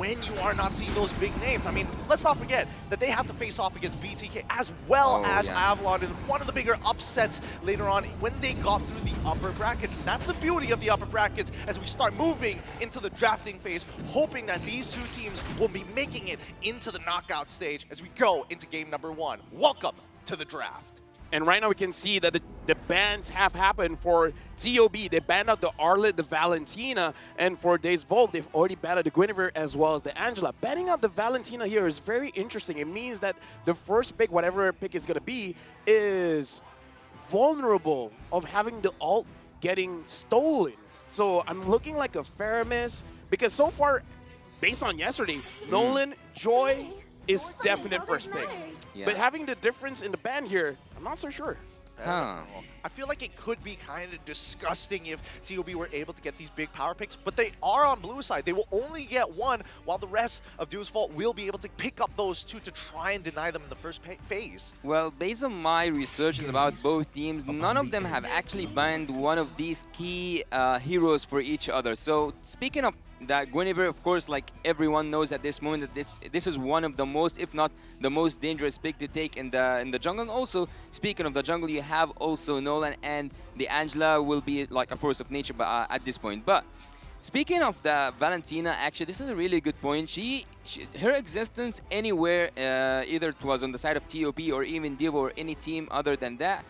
when you are not seeing those big names. I mean, let's not forget that they have to face off against BTK as well as Avalon in one of the bigger upsets later on when they got through the upper brackets. And that's the beauty of the upper brackets as we start moving into the drafting phase, hoping that these two teams will be making it into the knockout stage as we go into game number 1. Welcome to the draft. And right now we can see that the bans have happened for TOB. They banned out the Arlet, the Valentina, and for DEVU, they've already banned out the Guinevere as well as the Angela. Banning out the Valentina here is very interesting. It means that the first pick, whatever pick it's going to be, is vulnerable of having the ult getting stolen. So I'm looking like a fair miss because so far, based on yesterday, Nolan, Joy is definite first picks. Yeah. But having the difference in the ban here, I'm not so sure. I feel like it could be kind of disgusting if TOB were able to get these big power picks, but they are on blue side. They will only get one, while the rest of DEVU's Fault will be able to pick up those two to try and deny them in the first phase. Well, based on my researches about both teams, none of them have actually banned one of these key heroes for each other. So speaking of that, Guinevere, of course, like everyone knows at this moment, that this is one of the most, if not the most dangerous pick to take in the jungle. And also, speaking of the jungle, you have also Nolan and the Angela will be like a force of nature at this point. But speaking of the Valentina, actually, this is a really good point. Her existence anywhere, either it was on the side of TOB or even DEVU or any team other than that,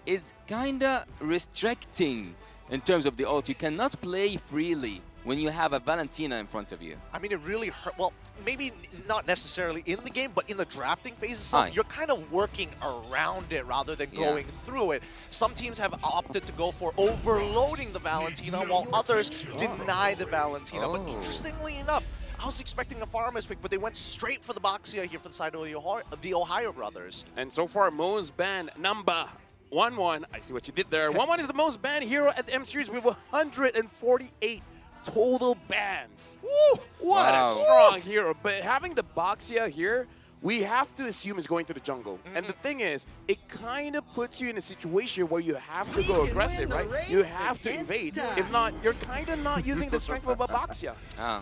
is kinda restricting in terms of the ult. You cannot play freely when you have a Valentina in front of you. I mean, it really hurt. Well, maybe not necessarily in the game, but in the drafting phases, you're kind of working around it rather than going through it. Some teams have opted to go for overloading the Valentina, while others deny the Valentina. But interestingly enough, I was expecting a Farmers pick, but they went straight for the Boxia here for the side of the Ohio brothers. And so far, most banned number 1-1. I see what you did there. 1-1 is the most banned hero at the M Series with 148 total bans. Woo! What a strong hero. But having the Boxia here, we have to assume is going to the jungle. And the thing is, it kind of puts you in a situation where you have to go aggressive, right? You have to invade. If not, you're kind of not using the strength of a Boxia.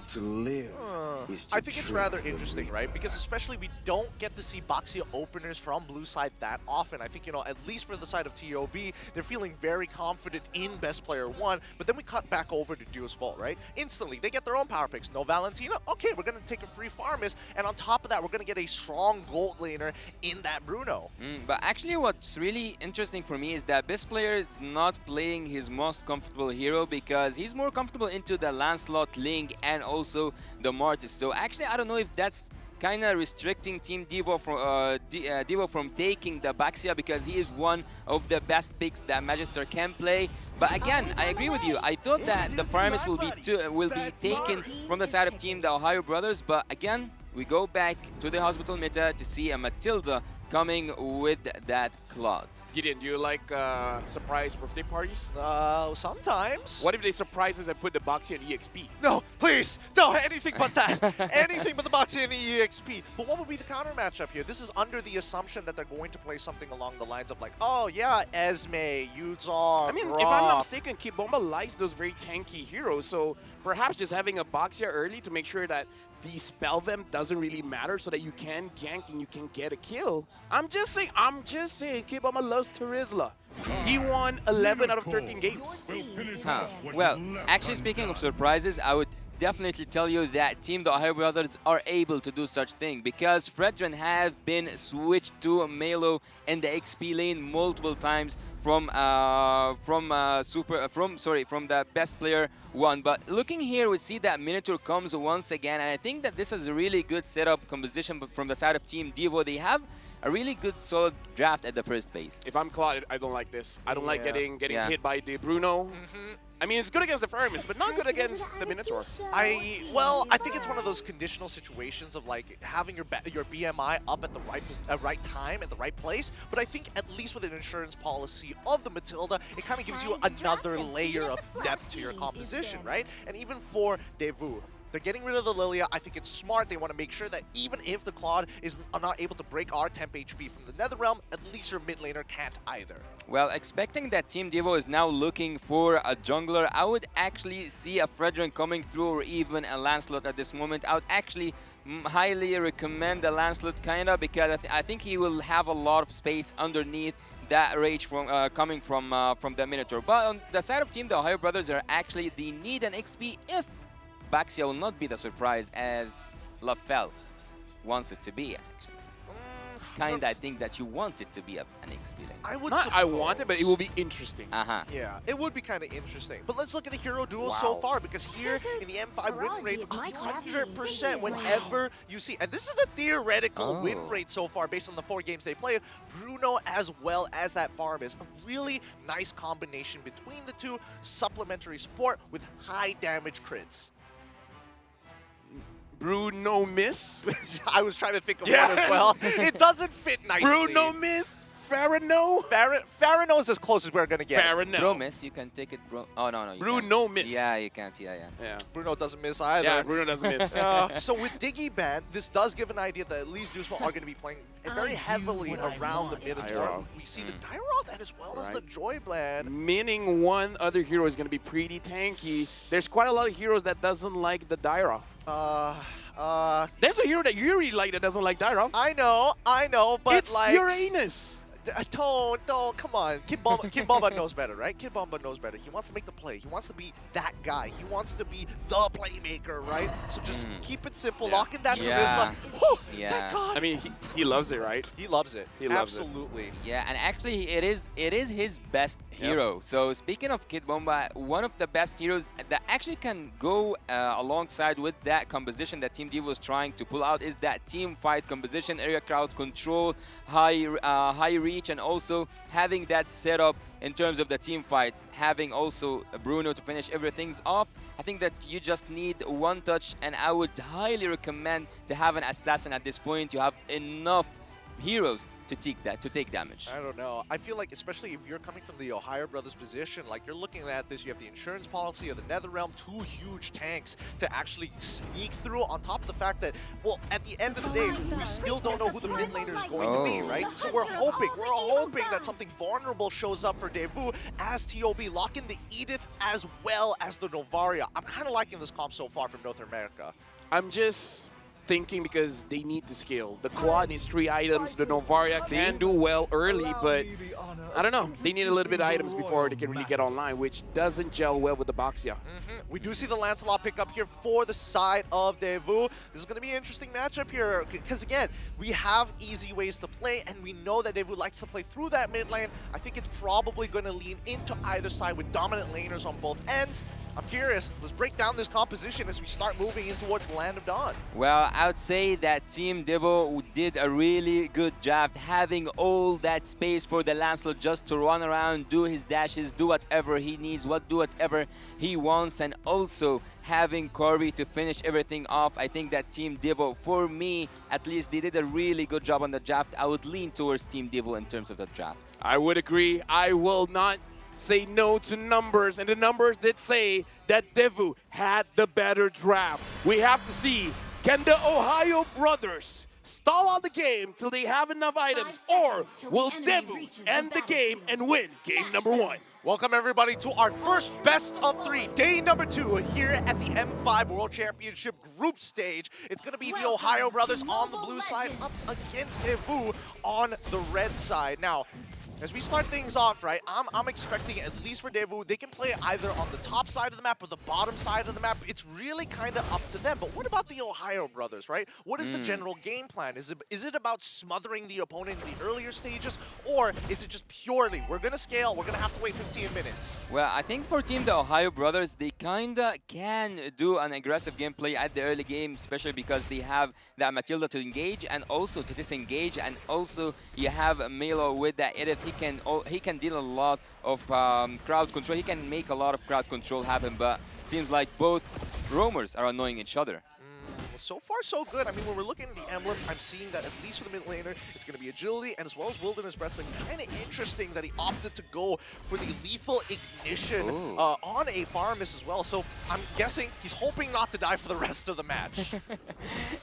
To live is to I think it's rather interesting, right? Because especially we don't get to see Boxia openers from blue side that often. I think, you know, at least for the side of TOB, they're feeling very confident in Best Player 1, but then we cut back over to DEVU's Fault, right? Instantly, they get their own power picks. No Valentina? Okay, we're going to take a free Farmist, and on top of that, we're going to get a strong gold laner in that Bruno. But actually what's really interesting for me is that Best Player is not playing his most comfortable hero because he's more comfortable into the Lancelot, Ling, and also the Martis. So actually, I don't know if that's kind of restricting Team DEVU from taking the Boxia because he is one of the best picks that Magister can play. But again, I agree with you. I thought that the Farmist will be taken from the side of Team the Ohio Brothers, but again, we go back to the hospital meta to see a Matilda coming with that Claude. Gideon, do you like surprise birthday parties? Sometimes. What if they surprise us and put the Boxia in EXP? No, please, no, anything but that. Anything but the Boxia and the EXP. But what would be the counter matchup here? This is under the assumption that they're going to play something along the lines of like, oh yeah, Esme, Yuzong, I mean, Rock. if I'm not mistaken, Kibomba likes those very tanky heroes, so perhaps just having a Boxia early to make sure that the spell them doesn't really matter so that you can gank and you can get a kill. I'm just saying, Kibomba loves Terizla. He won 11 out of 13 games. Well, actually speaking of surprises, I would definitely tell you that Team the Ohio Brothers are able to do such thing because Fredrin have been switched to Melo in the XP lane multiple times from the Best Player 1. But looking here, we see that Minotaur comes once again, and I think that this is a really good setup composition from the side of Team DEVU. They have a really good solid draft at the first phase. If I'm Claude, I don't like this. I don't like getting hit by the Bruno. I mean, it's good against the Farmist, but not good against the Minotaur. Well, I think it's one of those conditional situations of like having your BMI up at the right time, at the right place. But I think at least with an insurance policy of the Matilda, it kind of gives you another layer of depth to your composition, right? And even for DEVU, They're getting rid of the Lilia. I think it's smart. They want to make sure that even if the Claude is not able to break our temp HP from the Netherrealm, at least your mid laner can't either. Well, expecting that Team DEVU is now looking for a jungler, I would actually see a Fredrin coming through or even a Lancelot at this moment. I would actually highly recommend the Lancelot kinda because I think he will have a lot of space underneath that rage from coming from the Minotaur. But on the side of Team the Ohio Brothers are actually they need an XP if Baxia will not be the surprise as LaFell wants it to be, actually. Kinda, I think that you want it to be an XP lane. I would. I want it, but it will be interesting. Yeah, it would be kind of interesting. But let's look at the hero duels so far, because here in the M5 win rates, 100% whenever you see, and this is a theoretical win rate so far based on the 4 games they played. Bruno as well as that farm is a really nice combination between the two, supplementary support with high damage crits. Bruno miss. I was trying to think of one as well. It doesn't fit nicely. Bruno miss. Farano. Farano is as close as we're gonna get. Farano. Bro miss, you can take it, bro. Oh no, you Bruno can't. miss. Yeah, you can't. Yeah. Bruno doesn't miss either. Yeah, Bruno doesn't miss. So with Diggy Ban, this does give an idea that at least Dusma are going to be playing very heavily around the Minotaur. We see the Dyroth and as well as the Joyblad. Meaning one other hero is going to be pretty tanky. There's quite a lot of heroes that doesn't like the Dyroth. There's a hero that you really like that doesn't like Dyroth. I know, but it's like Uranus. Don't, come on. Kid Bomba knows better, right? Kid Bomba knows better. He wants to make the play. He wants to be that guy. He wants to be the playmaker, right? So just keep it simple. Lock in that charisma. Whew, thank God. I mean, he loves it, right? He loves it. He loves Absolutely. it. Yeah, and actually it is his best hero. So speaking of Kid Bomba, one of the best heroes that actually can go alongside with that composition that Team DEVU was trying to pull out is that team fight composition, area crowd control, high reach, and also having that setup in terms of the team fight, having also Bruno to finish everything off. I think that you just need one touch, and I would highly recommend to have an assassin at this point. You have enough heroes to take damage. I don't know. I feel like, especially if you're coming from the Ohio Brothers position, like you're looking at this, you have the insurance policy of the Netherrealm, 2 huge tanks to actually sneak through, on top of the fact that, well, at the end of the day, we still don't know who the mid laner is going to be, right? So we're hoping that something vulnerable shows up for DEVU as TOB lock in the Edith as well as the Novaria. I'm kind of liking this comp so far from North America. I'm just thinking because they need to scale. The Claude needs 3 items. The Novaria can do well early, but I don't know. They need a little bit of items before they can really get online, which doesn't gel well with the Baxia. We do see the Lancelot pick up here for the side of DEVU. This is going to be an interesting matchup here because, again, we have easy ways to play, and we know that DEVU likes to play through that mid lane. I think it's probably going to lean into either side with dominant laners on both ends. I'm curious. Let's break down this composition as we start moving in towards the Land of Dawn. Well, I would say that Team DEVU did a really good job having all that space for the Lancelot just to run around, do his dashes, do whatever he needs, do whatever he wants, and also having Corby to finish everything off. I think that Team DEVU, for me, at least, they did a really good job on the draft. I would lean towards Team DEVU in terms of the draft. I would agree. I will not say no to numbers, and the numbers did say that DEVU had the better draft. We have to see, can the Ohio Brothers stall out the game till they have enough items, or will DEVU end the game and win game number 1? Welcome everybody to our first best of 3, day number 2 here at the M5 World Championship group stage. It's going to be the Ohio Brothers on the blue side up against DEVU on the red side. Now, as we start things off, right, I'm expecting, at least for DEVU, they can play either on the top side of the map or the bottom side of the map. It's really kind of up to them. But what about the Ohio Brothers, right? What is the general game plan? Is it about smothering the opponent in the earlier stages, or is it just purely, we're going to scale, we're going to have to wait 15 minutes? Well, I think for Team the Ohio Brothers, they kind of can do an aggressive gameplay at the early game, especially because they have that Matilda to engage and also to disengage, and also you have Milo with that Edith. He can deal a lot of crowd control. He can make a lot of crowd control happen, but seems like both roamers are annoying each other. so far so good. I mean, when we're looking at the emblems, I'm seeing that at least for the mid laner, it's going to be agility and as well as wilderness wrestling. Kind of interesting that he opted to go for the lethal ignition on a Farmis as well. So I'm guessing he's hoping not to die for the rest of the match.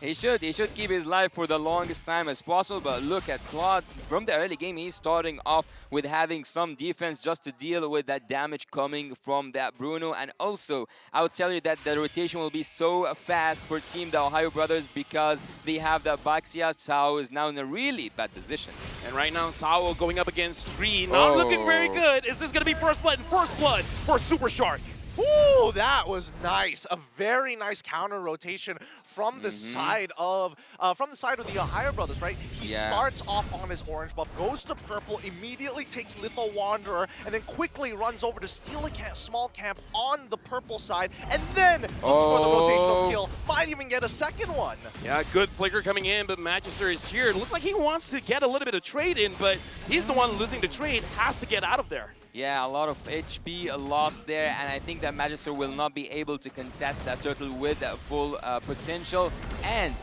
He should keep his life for the longest time as possible. But look at Claude from the early game. He's starting off with having some defense just to deal with that damage coming from that Bruno. And also, I would tell you that the rotation will be so fast for Team the Ohio Brothers because they have the Baxia. Sao is now in a really bad position. And right now, Sao going up against Tree, not looking very good. Is this going to be first blood for Super Shark? Ooh, that was nice. A very nice counter rotation from the side of the Ohio Brothers, right? He starts off on his orange buff, goes to purple, immediately takes Little Wanderer, and then quickly runs over to steal a small camp on the purple side, and then looks for the rotational kill. Might even get a second one. Yeah, good flicker coming in, but Magister is here. Looks like he wants to get a little bit of trade in, but he's the one losing the trade, has to get out of there. Yeah, a lot of HP lost there, and I think that Magister will not be able to contest that turtle with full potential. And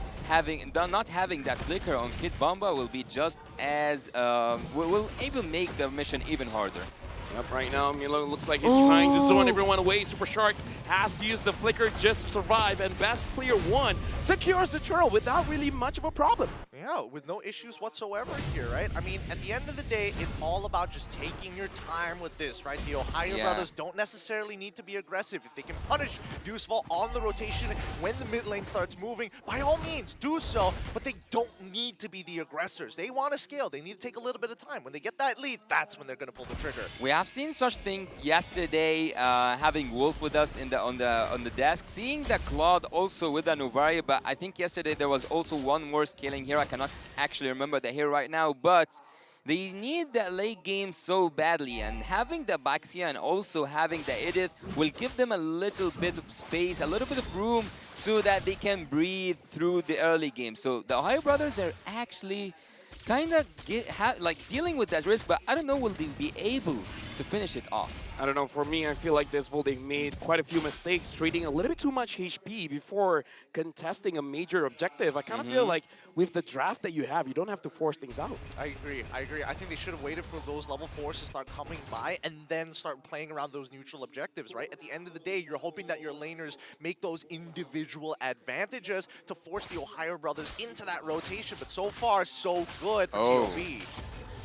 not having that flicker on Kid Bomba will be just as will even make the mission even harder. Yep, right now Milo looks like he's trying to zone everyone away. Super Shark has to use the flicker just to survive, and best player one secures the turtle without really much of a problem. Yeah, with no issues whatsoever here, right? I mean, at the end of the day, it's all about just taking your time with this, right? The Ohio Brothers don't necessarily need to be aggressive. If they can punish DEVU on the rotation when the mid lane starts moving, by all means, do so, but they don't need to be the aggressors. They want to scale. They need to take a little bit of time. When they get that lead, that's when they're going to pull the trigger. We have seen such thing yesterday, having Wolf with us on the desk, seeing the Claude also with the Novaria, but I think yesterday there was also one more scaling hero. I cannot actually remember the hero right now, but they need that late game so badly, and having the Baxia and also having the Edith will give them a little bit of space, a little bit of room so that they can breathe through the early game. So the Ohio Brothers are actually kind of dealing with that risk, but I don't know, will they be able to finish it off? I don't know, for me, I feel like this Volt, they've made quite a few mistakes, trading a little bit too much HP before contesting a major objective. I kind of feel like with the draft that you have, you don't have to force things out. I agree. I think they should have waited for those level 4s to start coming by and then start playing around those neutral objectives, right? At the end of the day, you're hoping that your laners make those individual advantages to force the Ohio Brothers into that rotation, but so far, so good for TOB.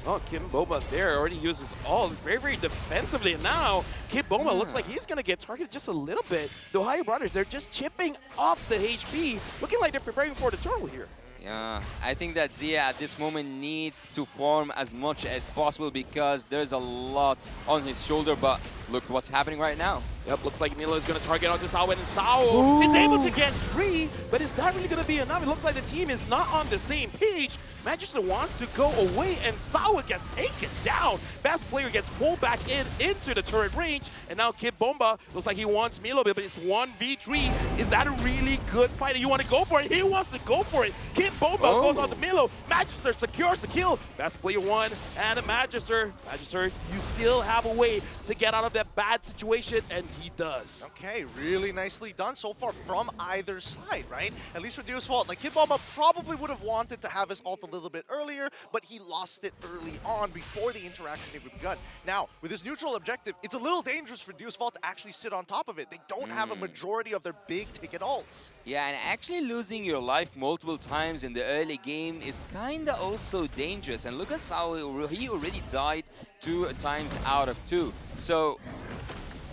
Oh, Kim Boba there already uses all very, very defensively. And now, Kim Boba looks like he's going to get targeted just a little bit. The Ohio Brothers, they're just chipping off the HP, looking like they're preparing for the turtle here. Yeah, I think that Zia at this moment needs to farm as much as possible because there's a lot on his shoulder, but look what's happening right now. Yep, looks like Milo is going to target onto Sao, and Sao is able to get 3, but is that really going to be enough? It looks like the team is not on the same page. Magister wants to go away, and Sao gets taken down. Best player gets pulled back into the turret range, and now Kid Bomba looks like he wants Milo, but it's 1v3. Is that a really good fight? You want to go for it? He wants to go for it. Kid Bomba goes on to Milo. Magister secures the kill. Best player one, and Magister. Magister, you still have a way to get out of that bad situation, and he does. Okay, really nicely done so far from either side, right? At least for DEVU, like Kid Bomba probably would have wanted to have his ult a little bit earlier, but he lost it early on before the interaction even begun. Now, with his neutral objective, it's a little dangerous for DEVU to actually sit on top of it. They don't have a majority of their big ticket ults. Yeah, and actually losing your life multiple times in the early game is kinda also dangerous. And look at Sao, he already died 2 times out of 2. So,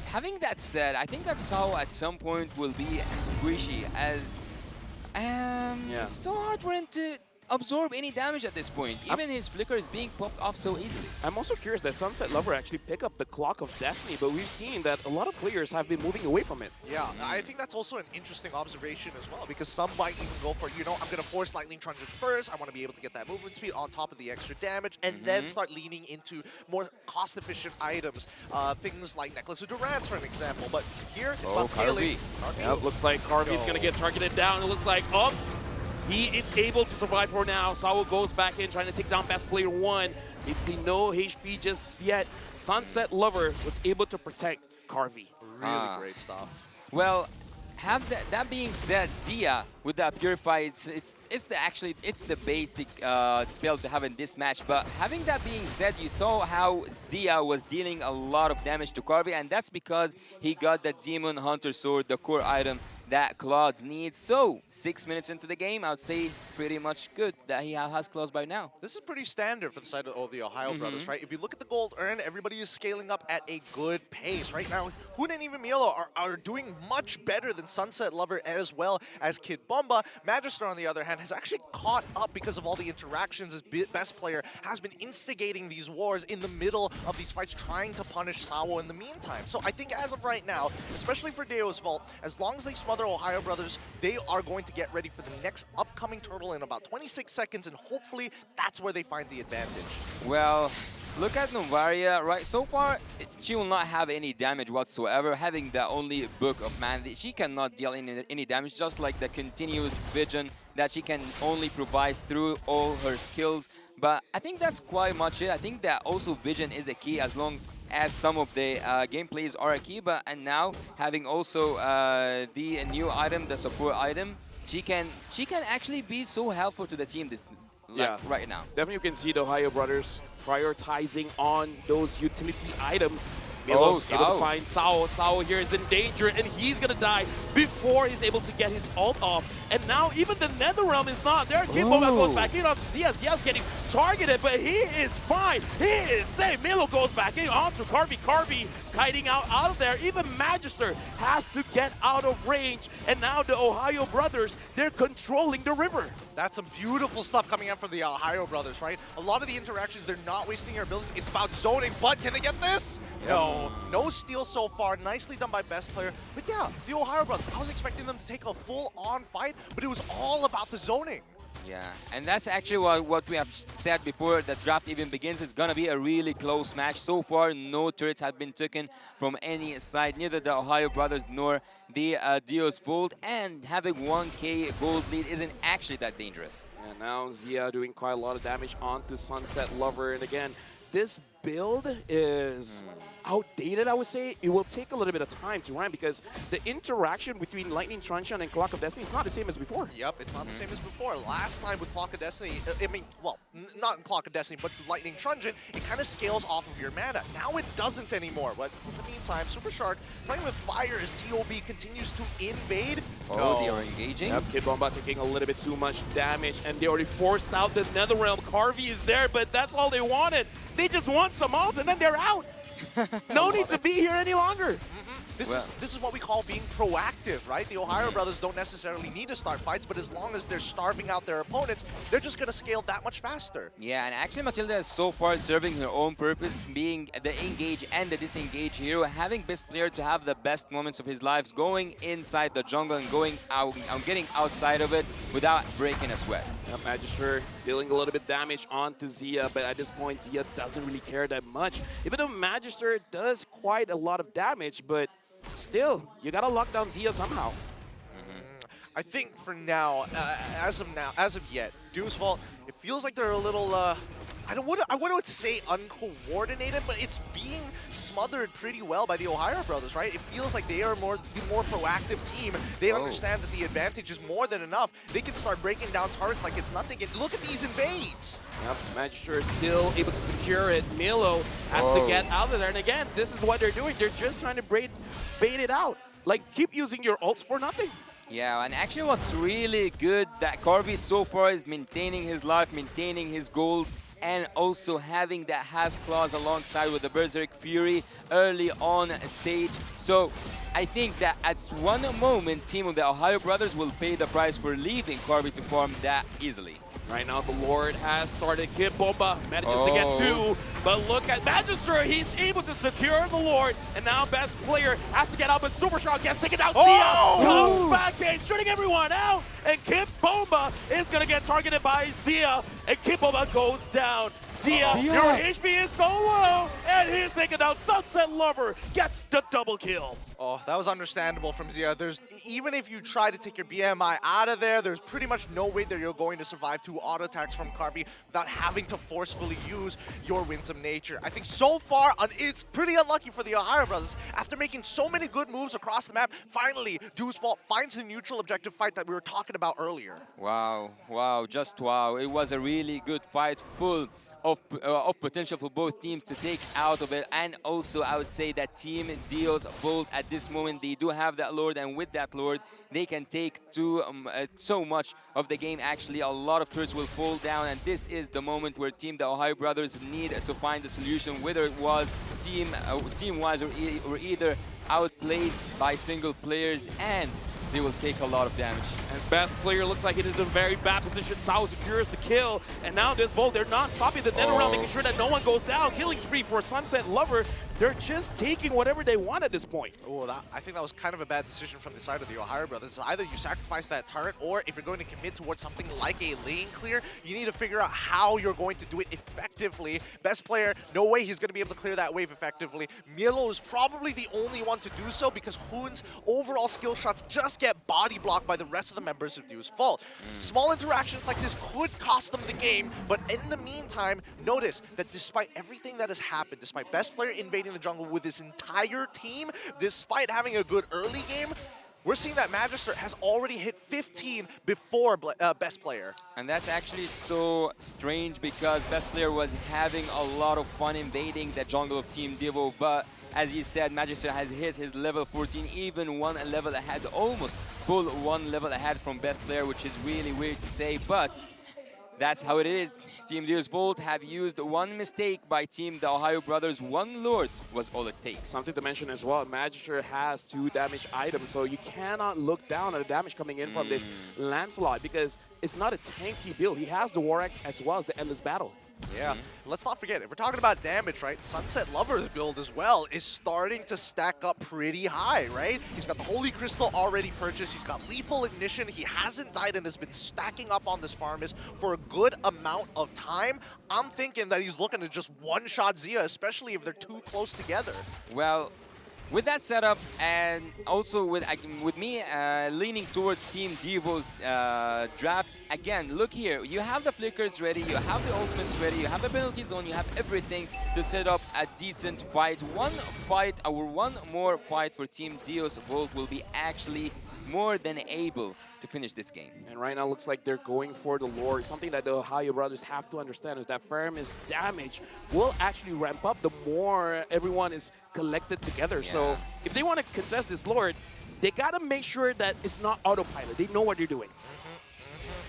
having that said, I think that Sao at some point will be squishy as it's so hard for him to absorb any damage at this point. Even his flicker is being popped off so easily. I'm also curious that Sunset Lover actually pick up the Clock of Destiny, but we've seen that a lot of players have been moving away from it. Yeah, I think that's also an interesting observation as well, because some might even go for, I'm going to force Lightning Truncheon first, I want to be able to get that movement speed on top of the extra damage, and then start leaning into more cost-efficient items, things like Necklace of Durance, for an example. But here, it's about scaling. Yep, looks like Carvy's going to get targeted down. It looks like, he is able to survive for now. Sao goes back in, trying to take down best player one. Basically, no HP just yet. Sunset Lover was able to protect Carvy. Really great stuff. Well, that being said, Zia with that Purify, it's the basic spell to have in this match. But having that being said, you saw how Zia was dealing a lot of damage to Carvey, and that's because he got the Demon Hunter Sword, the core item that Claude needs. So 6 minutes into the game, I would say pretty much good that he has Claude by now. This is pretty standard for the side of the Ohio brothers, right? If you look at the gold earned, everybody is scaling up at a good pace. Right now, Hun and even Milo are doing much better than Sunset Lover as well as Kid Bomba. Magister, on the other hand, has actually caught up because of all the interactions. His best player has been instigating these wars in the middle of these fights, trying to punish Sawo in the meantime. So I think as of right now, especially for Deo's Vault, as long as they smother Ohio brothers, they are going to get ready for the next upcoming turtle in about 26 seconds, and hopefully that's where they find the advantage. Well, look at Novaria, right? So far, she will not have any damage whatsoever, having the only Book of Man. She cannot deal any damage, just like the continuous vision that she can only provide through all her skills. But I think that's quite much it. I think that also vision is a key, as long as some of the gameplays are a key. And now having also the new item, the support item, she can actually be so helpful to the team right now. Definitely you can see the Ohio brothers prioritizing on those utility items. Oh, able to find Sao. Sao here is in danger, and he's gonna die before he's able to get his ult off. And now even the Netherrealm is not there. Kid Bomba goes back in onto Zia. Zia's getting targeted, but he is fine. He is safe. Milo goes back in onto Carvey. Carvey kiting out of there. Even Magister has to get out of range. And now the Ohio brothers, they're controlling the river. That's some beautiful stuff coming out from the Ohio brothers, right? A lot of the interactions, they're not wasting their abilities. It's about zoning, but can they get this? No. No steal so far. Nicely done by best player. But yeah, the Ohio brothers, I was expecting them to take a full-on fight, but it was all about the zoning. Yeah, and that's actually what we have said before the draft even begins. It's going to be a really close match. So far, no turrets have been taken from any side, neither the Ohio brothers nor the Deo's Vault. And having 1k gold lead isn't actually that dangerous. And now Zia doing quite a lot of damage onto Sunset Lover. And again, this build is outdated, I would say. It will take a little bit of time to run because the interaction between Lightning Truncheon and Clock of Destiny is not the same as before. Yep, it's not the same as before. Last time with Clock of Destiny, I mean, well, not in Clock of Destiny, but Lightning Truncheon, it kind of scales off of your mana. Now it doesn't anymore. But in the meantime, Super Shark playing with fire as TOB continues to invade. Oh, they are engaging. Yep, Kid Bomba taking a little bit too much damage, and they already forced out the Netherrealm. Carvey is there, but that's all they wanted. They just want some ults, and then they're out. No need to be here any longer. This is what we call being proactive, right? The Ohio brothers don't necessarily need to start fights, but as long as they're starving out their opponents, they're just going to scale that much faster. Yeah, and actually Matilda is so far serving her own purpose, being the engage and the disengage hero, having best player to have the best moments of his lives, going inside the jungle and going out, getting outside of it without breaking a sweat. Yep, Magister dealing a little bit damage onto Zia, but at this point Zia doesn't really care that much. Even though Magister does quite a lot of damage, but still, you gotta lock down Zia somehow. I think for now, as of yet, Deo's Vault, it feels like they're a little, I wouldn't say uncoordinated, but it's being smothered pretty well by the Ohio brothers, right? It feels like they are the more proactive team. They understand that the advantage is more than enough. They can start breaking down turrets like it's nothing. And look at these invades. Yep, Magister is still able to secure it. Milo has to get out of there. And again, this is what they're doing. They're just trying to bait it out. Like, keep using your ults for nothing. Yeah, and actually what's really good that Carvey so far is maintaining his life, maintaining his gold, and also having that Has Claws alongside with the Berserk Fury early on stage. So I think that at one moment, Team of the Ohio brothers will pay the price for leaving Carvey to farm that easily. Right now, the Lord has started. Kid Bomba manages to get two, but look at Magister. He's able to secure the Lord, and now best player has to get out, but Super Shark gets taken out. Zia comes back in, shooting everyone out, and Kid Bomba is going to get targeted by Zia, and Kid Bomba goes down. Zia, your HP is so low, and he's taking out Sunset Lover, gets the double kill. Oh, that was understandable from Zia. Even if you try to take your BMI out of there, there's pretty much no way that you're going to survive 2 auto attacks from Carvey without having to forcefully use your winsome nature. I think so far, it's pretty unlucky for the Ohio brothers. After making so many good moves across the map, finally, Dew's Vault finds the neutral objective fight that we were talking about earlier. Wow, wow, just wow. It was a really good fight, full of potential for both teams to take out of it. And also, I would say that Team Dio's Vault at this moment, they do have that Lord, and with that Lord, they can take so much of the game. Actually, a lot of turrets will fall down, and this is the moment where Team the Ohio Brothers need to find a solution, whether it was team-wise or either outplayed by single players, and they will take a lot of damage. And best player looks like it is in a very bad position. Sao secures the kill, and now this Volt, they're not stopping the net around, making sure that no one goes down. Killing spree for Sunset Lover. They're just taking whatever they want at this point. Oh, I think that was kind of a bad decision from the side of the Ohio brothers. Either you sacrifice that turret, or if you're going to commit towards something like a lane clear, you need to figure out how you're going to do it effectively. Best player, no way he's going to be able to clear that wave effectively. Milo is probably the only one to do so because Hoon's overall skill shots just get body blocked by the rest of the members of Dew's Vault. Small interactions like this could cost them the game, but in the meantime, notice that despite everything that has happened, despite best player invading the jungle with his entire team, despite having a good early game, we're seeing that Magister has already hit 15 before best player. And that's actually so strange because best player was having a lot of fun invading the jungle of Team DEVU, but as you said, Magister has hit his level 14, even 1 level ahead, almost full 1 level ahead from best player, which is really weird to say, but that's how it is. Team Dew's Vault have used one mistake by Team the Ohio Brothers. 1 Lord was all it takes. Something to mention as well, Magister has 2 damage items, so you cannot look down at the damage coming in from this Lancelot because it's not a tanky build. He has the War Axe as well as the Endless Battle. Yeah, let's not forget, if we're talking about damage, right, Sunset Lover's build as well is starting to stack up pretty high, right? He's got the Holy Crystal already purchased, he's got Lethal Ignition, he hasn't died and has been stacking up on this farm for a good amount of time. I'm thinking that he's looking to just one-shot Zia, especially if they're too close together. Well, with that setup, and also with me leaning towards Team DEVU's draft, again, look here, you have the flickers ready, you have the ultimates ready, you have the penalty zone, you have everything to set up a decent fight. One more fight for Team Dio's Vault will be actually more than able to finish this game. And right now, looks like they're going for the Lord. Something that the Ohio brothers have to understand is that Fairness damage will actually ramp up the more everyone is collected together. Yeah. So if they want to contest this Lord, they got to make sure that it's not autopilot. They know what they're doing.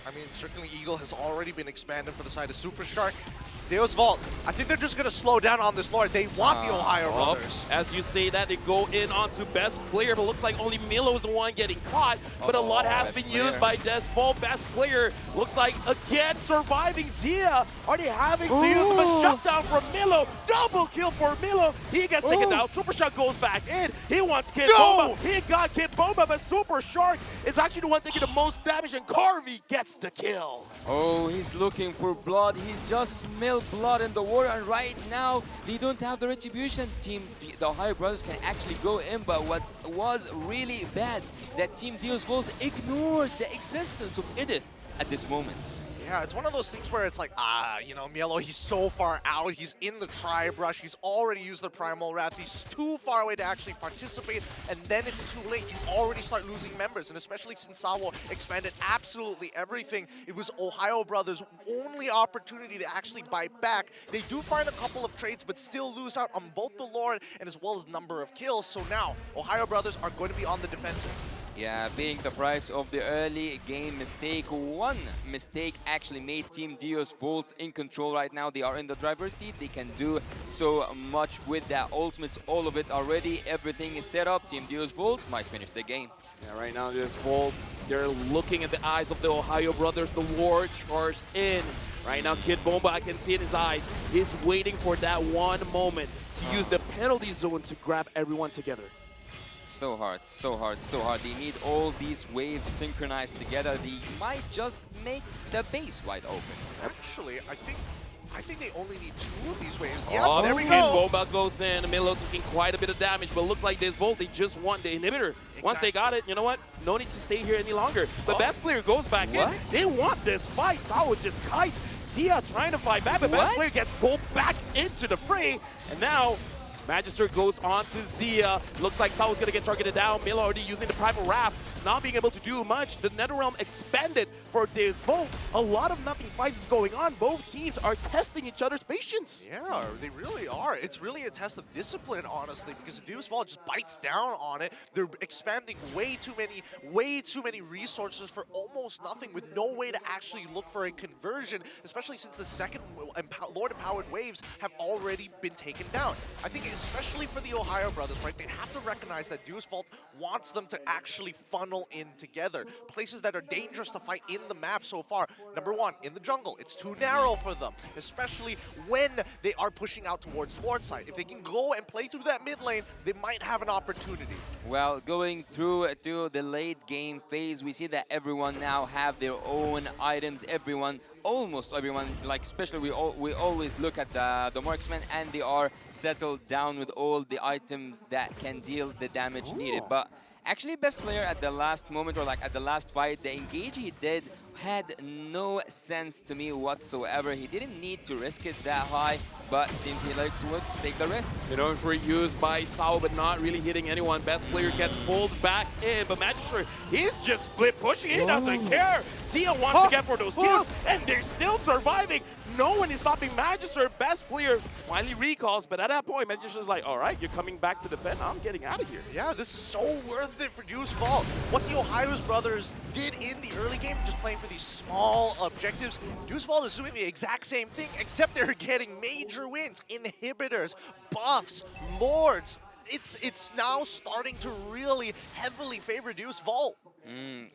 I mean, certainly Eagle has already been expanded for the side of Super Shark. Dew's Vault, I think they're just going to slow down on this Lord. They want the Ohio brothers. As you say that, they go in onto best player, but looks like only Milo is the one getting caught. But a lot has been used by Dew's Vault. Best player looks like, again, surviving Zia. Are they having to use him? A shutdown from Milo. Double kill for Milo. He gets taken out. Super Shark goes back in. He wants Kid Bomba. He got Kid Bomba, but Super Shark is actually the one taking the most damage, and Carvey gets the kill. Oh, he's looking for blood. He's just smelled blood in the water, and right now they don't have the retribution. The Ohio Brothers can actually go in, but what was really bad, that Team Dew's Vault ignored the existence of Edith at this moment. Yeah, it's one of those things where it's like, you know, Milo, he's so far out, he's in the Tri-Brush, he's already used the Primal Wrath, he's too far away to actually participate, and then it's too late. You already start losing members, and especially since Sawo expanded absolutely everything, it was Ohio Brothers' only opportunity to actually bite back. They do find a couple of trades, but still lose out on both the Lord and as well as number of kills, so now Ohio Brothers are going to be on the defensive. Yeah, paying the price of the early game mistake. One mistake actually made Team Dew's Vault in control right now. They are in the driver's seat. They can do so much with their ultimates. All of it already. Everything is set up. Team Dew's Vault might finish the game. Yeah, right now this Vault, they're looking at the eyes of the Ohio brothers. The war charged in. Right now, Kid Bomba, I can see in his eyes, he's waiting for that one moment to use the penalty zone to grab everyone together. So hard, so hard, so hard. They need all these waves synchronized together. They might just make the base wide open. Actually, I think I think they only need 2 of these waves. Yep, Oh, there we go. Bomba goes in. Milo taking quite a bit of damage, but looks like this Volt, they just want the inhibitor. Once they got it, you know what? No need to stay here any longer. The best player goes back in. They want this fight. Sao just kites. Zia trying to fight back, but best player gets pulled back into the fray. And now Magister goes on to Zia. Looks like Sao is going to get targeted down. Milo already using the Primal Wrath, not being able to do much. The Netherrealm expanded for this Volt. A lot of nothing fights is going on. Both teams are testing each other's patience. Yeah, they really are. It's really a test of discipline, honestly, because the Deus Ball just bites down on it. They're expanding way too many resources for almost nothing, with no way to actually look for a conversion, especially since the second Lord Empowered waves have already been taken down. I think especially for the Ohio brothers, right, they have to recognize that Deus Vault wants them to actually funnel in together. Places that are dangerous to fight in the map so far. Number 1, in the jungle. It's too narrow for them, especially when they are pushing out towards Lord side. If they can go and play through that mid lane, they might have an opportunity. Well, going through to the late game phase, we see that everyone now have their own items. Almost everyone, like especially we always look at the marksmen, and they are settled down with all the items that can deal the damage needed. But actually, best player at the last moment, or like at the last fight, the engage he did had no sense to me whatsoever. He didn't need to risk it that high, but seems he liked to take the risk. You know, for use by Sao, but not really hitting anyone. Best player gets pulled back in, but Magister, he's just split pushing. He doesn't care. Zia wants to get for those kills, and they're still surviving. No one is stopping Magister. Best player finally recalls, but at that point, Magister's like, all right, you're coming back to defend. I'm getting out of here. Yeah, this is so worth it for Deus Vault. What the Ohio's brothers did in the early game, just playing for these small objectives, Deus Vault is doing the exact same thing, except they're getting major wins. Inhibitors, buffs, lords. It's now starting to really heavily favor Deus Vault.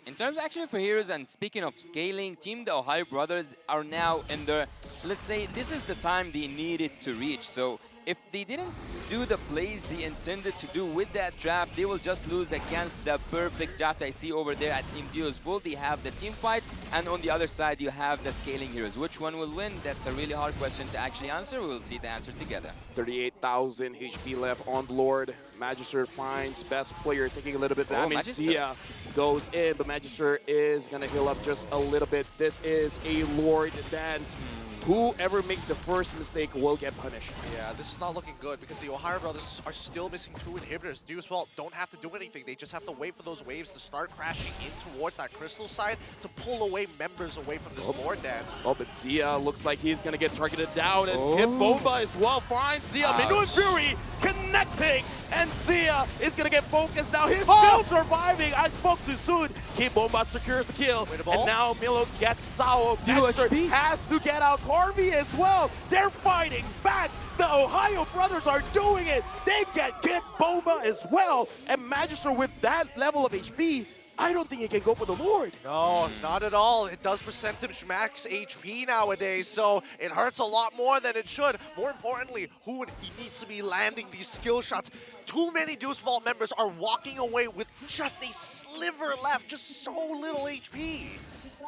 In terms actually for heroes, and speaking of scaling, Team the Ohio brothers are now in their, let's say, this is the time they needed to reach. So if they didn't do the plays they intended to do with that draft, they will just lose against the perfect draft I see over there at Team Deus Vault. They have the team fight, and on the other side you have the scaling heroes. Which one will win? That's a really hard question to actually answer. We will see the answer together. 38,000 HP left on the Lord. Magister finds best player taking a little bit of damage. Zia goes in, but Magister is going to heal up just a little bit. This is a Lord dance. Whoever makes the first mistake will get punished. Yeah, this is not looking good because the Ohio brothers are still missing 2 inhibitors. Deus Vault don't have to do anything. They just have to wait for those waves to start crashing in towards that crystal side to pull away members away from this Lord dance. Oh, but Zia looks like he's going to get targeted down, and hit Bomba as well. Finds Zia. Minu and Fury connecting, and Zia is going to get focused now. He's still surviving. I spoke too soon. Kid Bomba secures the kill, and now Milo gets Sao. Magister has to get out. Harvey as well. They're fighting back. The Ohio brothers are doing it. They get Kid Bomba as well, and Magister with that level of HP, I don't think he can go for the Lord. No, not at all. It does percentage max HP nowadays, so it hurts a lot more than it should. More importantly, he needs to be landing these skill shots. Too many Deus Vault members are walking away with just a sliver left, just so little HP.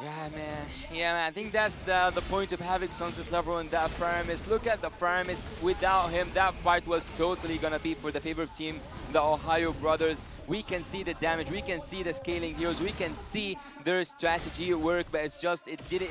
Yeah, man. Yeah, man. I think that's the point of having Sunset Lover in that Paramis. Look at the Paramis. Without him, that fight was totally gonna be for the favorite team, the Ohio brothers. We can see the damage, we can see the scaling heroes, we can see their strategy work, but it's just it did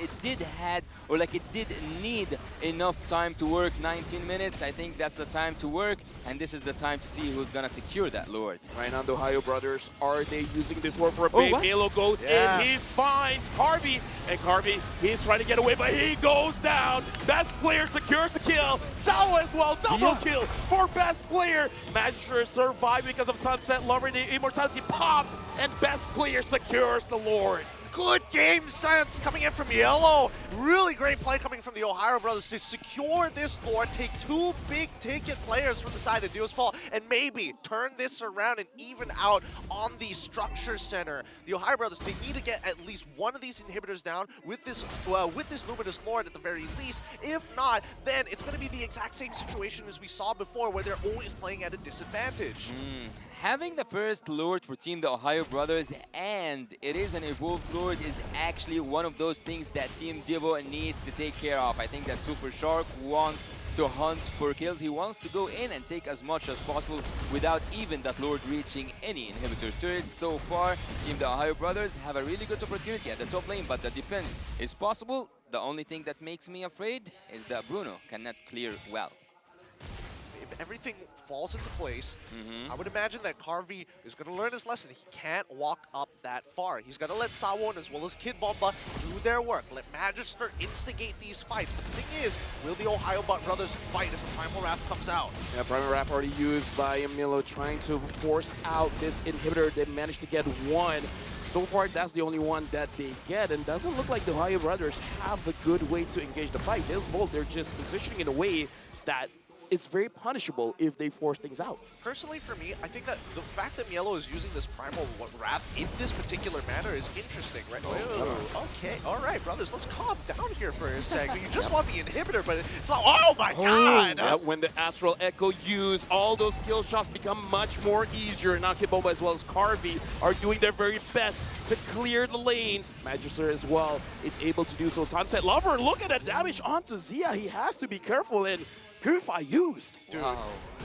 need enough time to work. 19 minutes, I think that's the time to work, and this is the time to see who's gonna secure that Lord. Right now, the Ohio brothers, are they using this Lord for a bait? Milo goes in, he finds Harvey, and Harvey, he's trying to get away, but he goes down. Best player secures the kill. Sao as well, double kill for best player. Magister survived because of Sunset Lover. The immortality popped, and best player secures the Lord. Good game sense coming in from Yellow. Really great play coming from the Ohio brothers to secure this Lord, take 2 big-ticket players from the side of Deus Vault, and maybe turn this around and even out on the structure center. The Ohio brothers, they need to get at least one of these inhibitors down with this Luminous Lord at the very least. If not, then it's going to be the exact same situation as we saw before, where they're always playing at a disadvantage. Having the first Lord for Team the Ohio brothers, and it is an evolved Lord, Lord is actually one of those things that Team DEVU needs to take care of. I think that Super Shark wants to hunt for kills. He wants to go in and take as much as possible without even that Lord reaching any inhibitor turrets. So far, Team the Ohio Brothers have a really good opportunity at the top lane, but the defense is possible. The only thing that makes me afraid is that Bruno cannot clear well. If everything falls into place, I would imagine that Carvey is going to learn his lesson. He can't walk up that far. He's going to let Sawon as well as Kid Bomba do their work. Let Magister instigate these fights. But the thing is, will the Ohio Brothers fight as the Primal Wrath comes out? Yeah, Primal Wrath already used by Emilo trying to force out this inhibitor. They managed to get one. So far, that's the only one that they get, and doesn't look like the Ohio Brothers have a good way to engage the fight. This Volt, they're just positioning in a way that it's very punishable if they force things out. Personally, for me, I think that the fact that Mielo is using this Primal Wrath in this particular manner is interesting, right? Oh, okay, all right, brothers, let's calm down here for a second. You just want the inhibitor, but it's like, oh my god! Yeah, when the Astral Echo used, all those skill shots become much more easier. Now Kid Bomba as well as Carvey are doing their very best to clear the lanes. Magister as well is able to do so. Sunset Lover, look at that damage onto Zia. He has to be careful, and Purify used. Dude,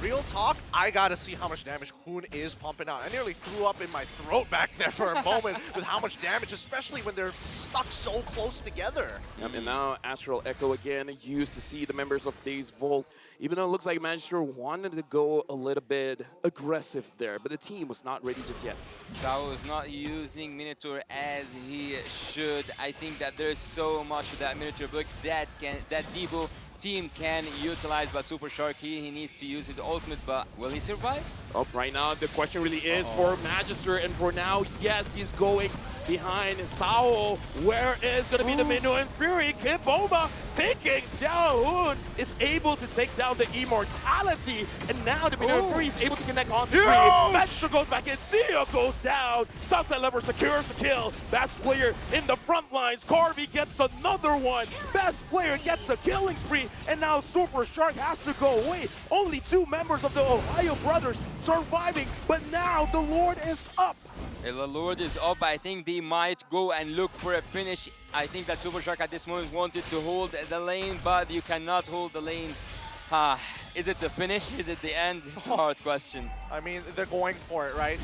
real talk, I gotta see how much damage Hoon is pumping out. I nearly threw up in my throat back there for a moment with how much damage, especially when they're stuck so close together. Yep, and now Astral Echo again used to see the members of Days Volt. Even though it looks like Magister wanted to go a little bit aggressive there, but the team was not ready just yet. Sao is not using Minotaur as he should. I think that there's so much of that Minotaur book that DEVU team can utilize, but Super Shark, he needs to use his ultimate, but will he survive? Oh, right now the question really is for Magister, and for now, yes, he's going behind Sao. Where is going to be the Minu and Fury? Kid Bomba taking down Hoon is able to take down the Immortality, and now the Minu and Fury is able to connect onto the tree. Magister goes back in, Zia goes down. Sunset Lover secures the kill. Best player in the front lines. Carvey gets another one. Best player gets a killing spree, and now Super Shark has to go away. Only 2 members of the Ohio Brothers surviving, but now the Lord is up. The Lord is up. I think they might go and look for a finish. I think that Super Shark at this moment wanted to hold the lane, but you cannot hold the lane. Is it the finish? Is it the end? It's a hard question. I mean, they're going for it, right?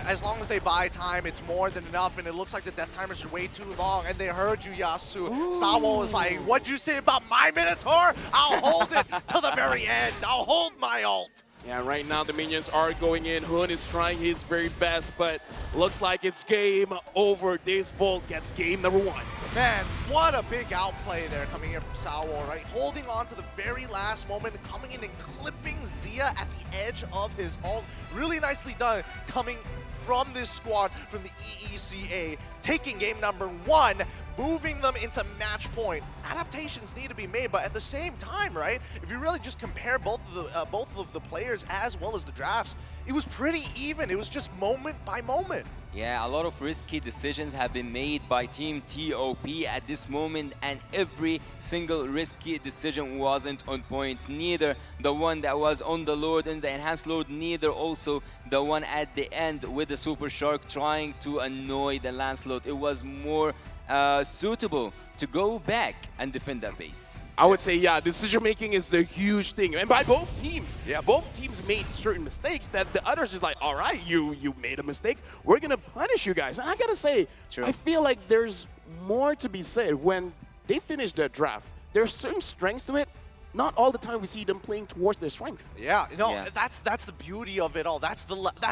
As long as they buy time, it's more than enough, and it looks like the death timers are way too long, and they heard you, Yasu. Sawo was like, what'd you say about my Minotaur? I'll hold it to the very end. I'll hold my ult. Yeah, right now the minions are going in. Hoon is trying his very best, but looks like it's game over. Days Volt gets game number 1. Man, what a big outplay there coming in from Sawo, right? Holding on to the very last moment, coming in and clipping Zia at the edge of his ult. Really nicely done coming from this squad from the EECA, taking game number 1, moving them into match point. Adaptations need to be made, but at the same time, right? If you really just compare both of the players as well as the drafts, it was pretty even. It was just moment by moment. Yeah, a lot of risky decisions have been made by Team TOP at this moment, and every single risky decision wasn't on point. Neither the one that was on the Lord and the Enhanced Lord, neither also the one at the end with the Super Shark trying to annoy the Lancelot. It was more suitable to go back and defend that base. I would say, yeah, decision-making is the huge thing. And by both teams. Yeah, both teams made certain mistakes that the others is like, all right, you made a mistake. We're going to punish you guys. And I got to say, I feel like there's more to be said when they finish their draft. There's certain strengths to it. Not all the time we see them playing towards their strength. Yeah, that's the beauty of it all. That's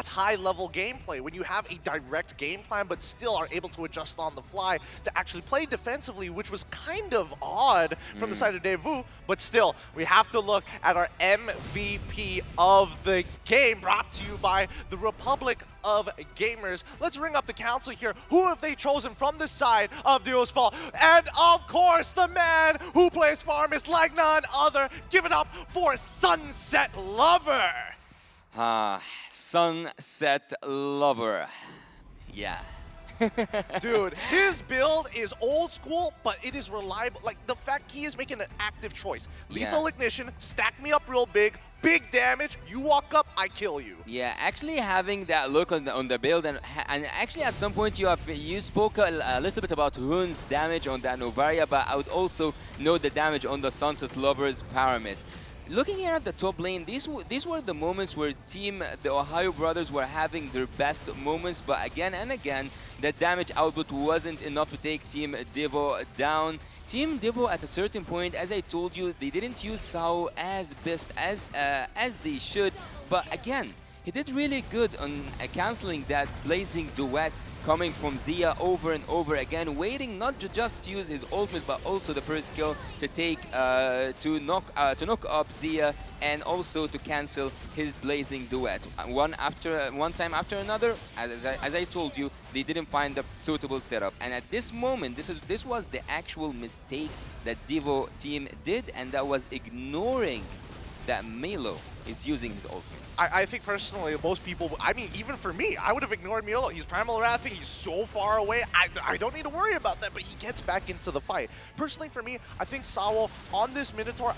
high-level gameplay when you have a direct game plan, but still are able to adjust on the fly to actually play defensively, which was kind of odd from the side of DEVU. But still, we have to look at our MVP of the game, brought to you by the Republic of Gamers. Let's ring up the council here. Who have they chosen from this side of Duo's Fall? And of course, the man who plays farm is like none other. Give it up for Sunset Lover. Sunset Lover. Yeah. Dude, his build is old school, but it is reliable. Like, the fact he is making an active choice. Lethal Ignition, stack me up real big damage, you walk up, I kill you. Yeah, actually having that look on the build, and actually at some point you spoke a little bit about Hoon's damage on that Novaria, but I would also note the damage on the Sunset Lovers Paramis. Looking here at the top lane, these were the moments where the Ohio brothers were having their best moments, but again and again, the damage output wasn't enough to take Team DEVU down. Team DEVU at a certain point, as I told you, they didn't use Sao as best as they should, but again, he did really good on cancelling that blazing duet coming from Zia over and over again, waiting not to just use his ultimate but also the first kill to take to knock up Zia and also to cancel his blazing duet. One time after another, as I told you, they didn't find the suitable setup. And at this moment, this was the actual mistake that DEVU team did, and that was ignoring that Milo is using his ultimate. I think personally, most people, I mean, even for me, I would have ignored Milo. He's Primal Wrathing, he's so far away. I don't need to worry about that, but he gets back into the fight. Personally, for me, I think Sawo on this Minotaur,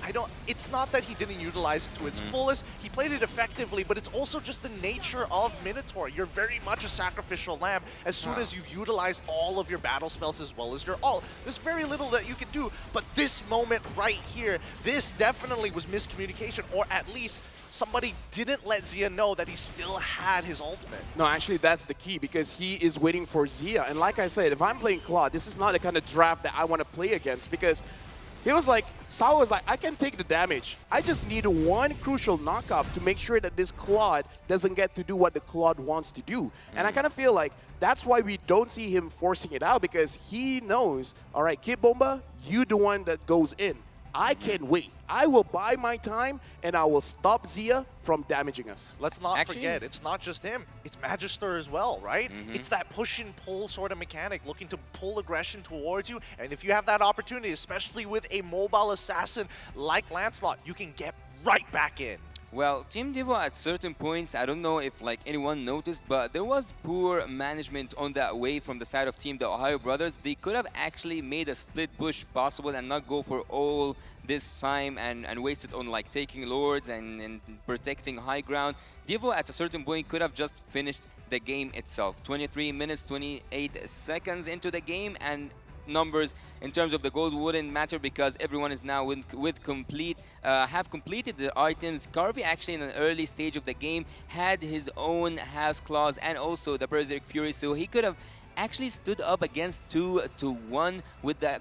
it's not that he didn't utilize it to its fullest. He played it effectively, but it's also just the nature of Minotaur. You're very much a sacrificial lamb as soon as you've utilized all of your battle spells as well as your ult. There's very little that you can do, but this moment right here, this definitely was miscommunication, or at least somebody didn't let Zia know that he still had his ultimate. No, actually, that's the key, because he is waiting for Zia. And like I said, if I'm playing Claude, this is not the kind of draft that I want to play against, because he was like, Sao was like, I can take the damage. I just need one crucial knockup to make sure that this Claude doesn't get to do what the Claude wants to do. And I kind of feel like that's why we don't see him forcing it out, because he knows, all right, Kid Bomba, you the one that goes in. I can wait. I will buy my time, and I will stop Zia from damaging us. Let's not forget, it's not just him. It's Magister as well, right? It's that push and pull sort of mechanic, looking to pull aggression towards you. And if you have that opportunity, especially with a mobile assassin like Lancelot, you can get right back in. Well, Team DEVU at certain points, I don't know if anyone noticed, but there was poor management on that wave from the side of Team the Ohio Brothers. They could have actually made a split push possible and not go for all this time and waste it on taking lords and protecting high ground. DEVU at a certain point could have just finished the game itself. 23 minutes, 28 seconds into the game, and numbers in terms of the gold wouldn't matter because everyone is now have completed the items. Carvey actually in an early stage of the game had his own House Claws and also the Berserk Fury, so he could have actually stood up against 2-1 with that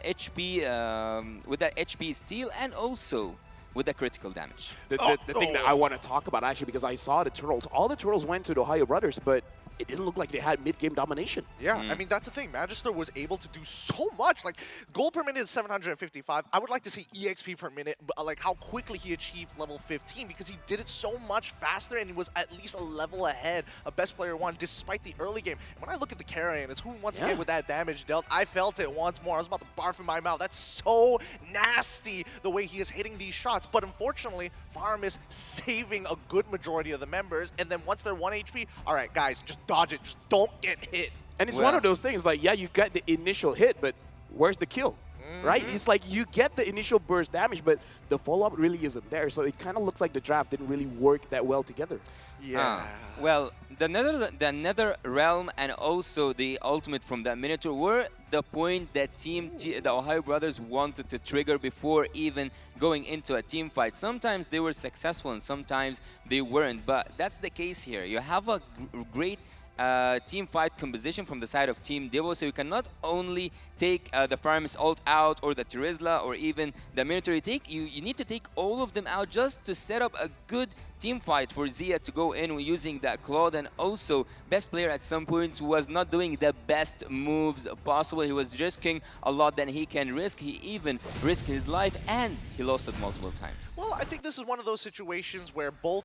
HP steal and also with the critical damage. The thing that I want to talk about actually, because I saw the turtles, all the turtles went to the Ohio Brothers, but it didn't look like they had mid-game domination. Yeah, I mean, that's the thing. Magister was able to do so much. Like, gold per minute is 755. I would like to see EXP per minute, like how quickly he achieved level 15, because he did it so much faster and he was at least a level ahead of Best Player 1 despite the early game. And when I look at the carry, it's who once again with that damage dealt, I felt it once more. I was about to barf in my mouth. That's so nasty the way he is hitting these shots. But unfortunately, Farm is saving a good majority of the members. And then once they're 1 HP, all right, guys, just dodge it. Just don't get hit. And it's one of those things, like, yeah, you get the initial hit, but where's the kill? Right? It's like you get the initial burst damage, but the follow-up really isn't there. So it kind of looks like the draft didn't really work that well together. Yeah. Well, the Nether Realm and also the ultimate from that Minotaur were the point that the Ohio Brothers wanted to trigger before even going into a team fight. Sometimes they were successful and sometimes they weren't, but that's the case here. You have a great team fight composition from the side of Team DEVU, so you cannot only take the Faramis ult out or the Terizla or even the Minotaur. You need to take all of them out just to set up a good team fight for Zia to go in using that Claude. And also, Best Player at some points was not doing the best moves possible. He was risking a lot than he can risk. He even risked his life and he lost it multiple times. Well, I think this is one of those situations where both